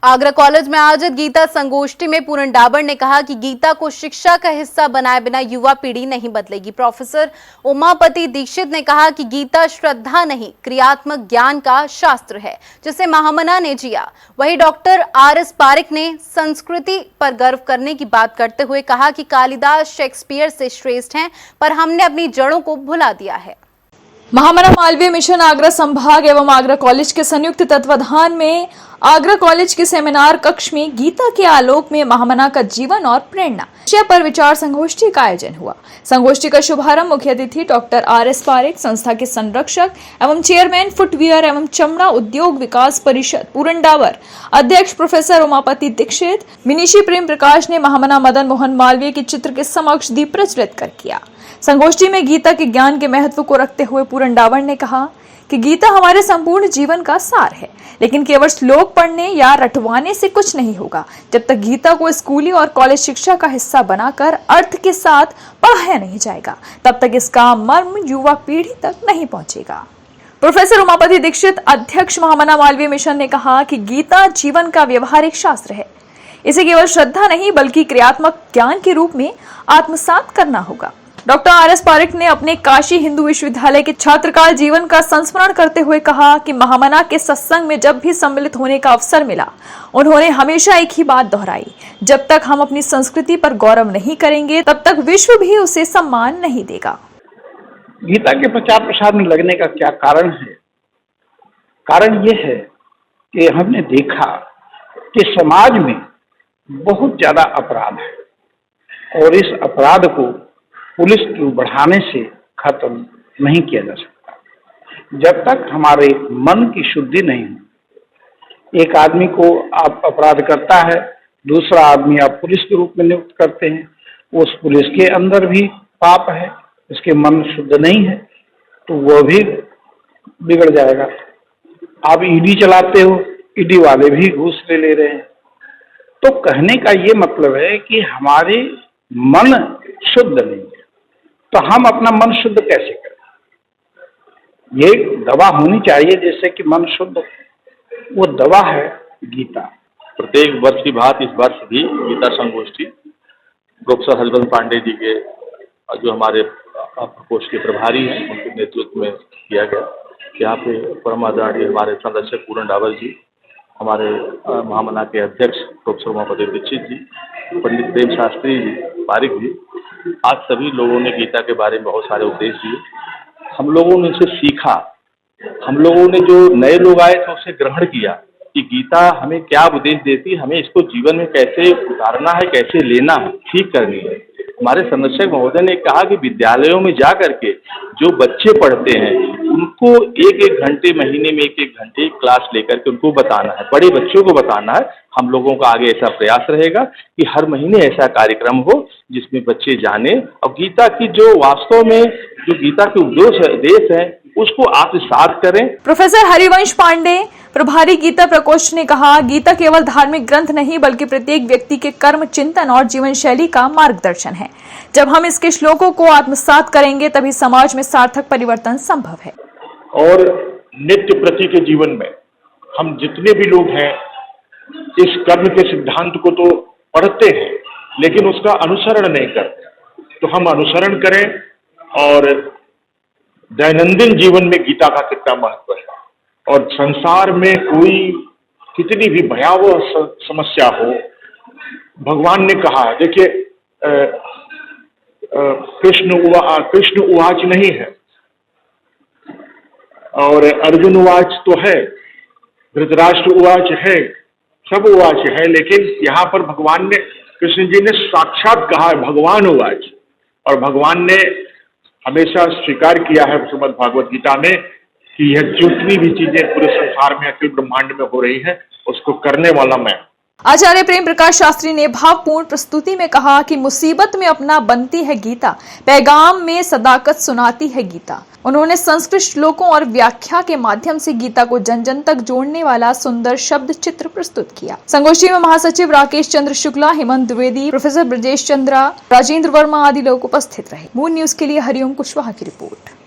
Agra college में आयोजित गीता संगोष्ठी में पूरन डाबर ने कहा कि गीता को शिक्षा का हिस्सा बनाए बिना युवा पीढ़ी नहीं बदलेगी। प्रोफेसर उमापति दीक्षित ने कहा कि गीता श्रद्धा नहीं, क्रियात्मक ज्ञान का शास्त्र है जिसे महामना ने जिया। वहीं डॉक्टर RS पारिक ने संस्कृति पर गर्व करने की बात करते हुए कहा कि कालिदास शेक्सपियर से श्रेष्ठ हैं, पर हमने अपनी जड़ों को भुला दिया है। महामना मालवीय मिशन आगरा संभाग एवं आगरा कॉलेज के संयुक्त तत्वाधान में आगरा कॉलेज के सेमिनार कक्ष में गीता के आलोक में महामना का जीवन और प्रेरणा विषय पर विचार संगोष्ठी का आयोजन हुआ। संगोष्ठी का शुभारंभ मुख्य अतिथि डॉक्टर RS पारिक, संस्था के संरक्षक एवं चेयरमैन फुटवियर एवं चमड़ा उद्योग विकास परिषद पूरन डाबर, अध्यक्ष प्रोफेसर उमापति दीक्षित, मिनीषी प्रेम प्रकाश ने महामना मदन मोहन मालवीय के चित्र के समक्ष दीप प्रज्वलित कर किया। संगोष्ठी में गीता के ज्ञान के महत्व को रखते हुए पूरन डाबर ने कहा कि गीता हमारे संपूर्ण जीवन का सार है, लेकिन केवल श्लोक पढ़ने या रटवाने से कुछ नहीं होगा। जब तक गीता को स्कूली और कॉलेज शिक्षा का हिस्सा बनाकर अर्थ के साथ पढ़ाया नहीं जाएगा, तब तक इसका मर्म युवा पीढ़ी तक नहीं पहुंचेगा। प्रोफेसर उमापति दीक्षित, अध्यक्ष महामना मालवीय मिशन ने कहा कि गीता जीवन का व्यवहारिक शास्त्र है। इसे केवल श्रद्धा नहीं बल्कि क्रियात्मक ज्ञान के रूप में आत्मसात करना होगा। डॉक्टर RS पारिक ने अपने काशी हिंदू विश्वविद्यालय के छात्रकाल जीवन का संस्मरण करते हुए कहा कि महामना के सत्संग में जब भी सम्मिलित होने का अवसर मिला, उन्होंने हमेशा एक ही बात दोहराई, जब तक हम अपनी संस्कृति पर गौरव नहीं करेंगे तब तक विश्व भी उसे सम्मान नहीं देगा। गीता के प्रचार प्रसार में लगने का क्या कारण है? कारण ये है कि हमने देखा कि समाज में बहुत ज्यादा अपराध है और इस अपराध को पुलिस को बढ़ाने से खत्म नहीं किया जा सकता। जब तक हमारे मन की शुद्धि नहीं हो, एक आदमी को आप अपराध करता है, दूसरा आदमी आप पुलिस के रूप में नियुक्त करते हैं, उस पुलिस के अंदर भी पाप है, उसके मन शुद्ध नहीं है तो वह भी बिगड़ जाएगा। आप ईडी चलाते हो, ईडी वाले भी घूस ले रहे हैं। तो कहने का ये मतलब है कि हमारे मन शुद्ध नहीं है, तो हम अपना मन शुद्ध कैसे करें? ये दवा होनी चाहिए जिससे कि मन शुद्ध हो, वो दवा है गीता। प्रत्येक वर्ष की भांति इस वर्ष भी गीता संगोष्ठी प्रोफेसर हरिवंश पांडे जी के जो हमारे प्रकोष्ठ के प्रभारी हैं उनके नेतृत्व में किया गया। यहाँ पे परम आदरणीय हमारे संरक्षक पूरन डाबर जी, हमारे महामना के अध्यक्ष प्रोफेसर उमापति दीक्षित जी, पंडित प्रेम शास्त्री जी, पारिक जी, आज सभी लोगों ने गीता के बारे में बहुत सारे उपदेश दिए। हम लोगों ने इसे सीखा, हम लोगों ने जो नए लोग आए थे उसे ग्रहण किया कि गीता हमें क्या उपदेश देती है, हमें इसको जीवन में कैसे उतारना है, कैसे लेना है, ठीक करनी है। हमारे संरक्षक महोदय ने कहा कि विद्यालयों में जा करके जो बच्चे पढ़ते हैं उनको एक एक घंटे, महीने में एक एक घंटे क्लास लेकर के उनको बताना है, बड़े बच्चों को बताना है। हम लोगों का आगे ऐसा प्रयास रहेगा कि हर महीने ऐसा कार्यक्रम हो जिसमें बच्चे जाने और गीता की जो वास्तव में जो गीता के उपदेश है उसको आत्मसात करें। प्रोफेसर हरिवंश पांडे, प्रभारी गीता प्रकोष्ठ ने कहा, गीता केवल धार्मिक ग्रंथ नहीं बल्कि प्रत्येक व्यक्ति के कर्म, चिंतन और जीवन शैली का मार्गदर्शन है। जब हम इसके श्लोकों को आत्मसात करेंगे तभी समाज में सार्थक परिवर्तन संभव है। और नित्य प्रति के जीवन में हम जितने भी लोग हैं इस कर्म के सिद्धांत को तो पढ़ते हैं लेकिन उसका अनुसरण नहीं करते। तो हम अनुसरण करें और दैनंदिन जीवन में गीता का कितना महत्व है और संसार में कोई कितनी भी भयावह समस्या हो, भगवान ने कहा, देखिए कृष्ण उवाच नहीं है और अर्जुन उवाच तो है, धृतराष्ट्र उवाच है, सब उवाच है, लेकिन यहाँ पर भगवान ने, कृष्ण जी ने साक्षात कहा है भगवान उवाच। और भगवान ने हमेशा स्वीकार किया है श्रीमद् भागवत गीता में कि यह जितनी भी चीजें पूरे संसार में, अखिल ब्रह्मांड में हो रही है उसको करने वाला मैं। आचार्य प्रेम प्रकाश शास्त्री ने भावपूर्ण प्रस्तुति में कहा कि मुसीबत में अपना बनती है गीता, पैगाम में सदाकत सुनाती है गीता। उन्होंने संस्कृत श्लोकों और व्याख्या के माध्यम से गीता को जन जन तक जोड़ने वाला सुंदर शब्द चित्र प्रस्तुत किया। संगोष्ठी में महासचिव राकेश चंद्र शुक्ला, हेमंत द्विवेदी, प्रोफेसर ब्रजेश चंद्रा, राजेंद्र वर्मा आदि लोग उपस्थित रहे। मून न्यूज के लिए हरिओम कुशवाहा की रिपोर्ट।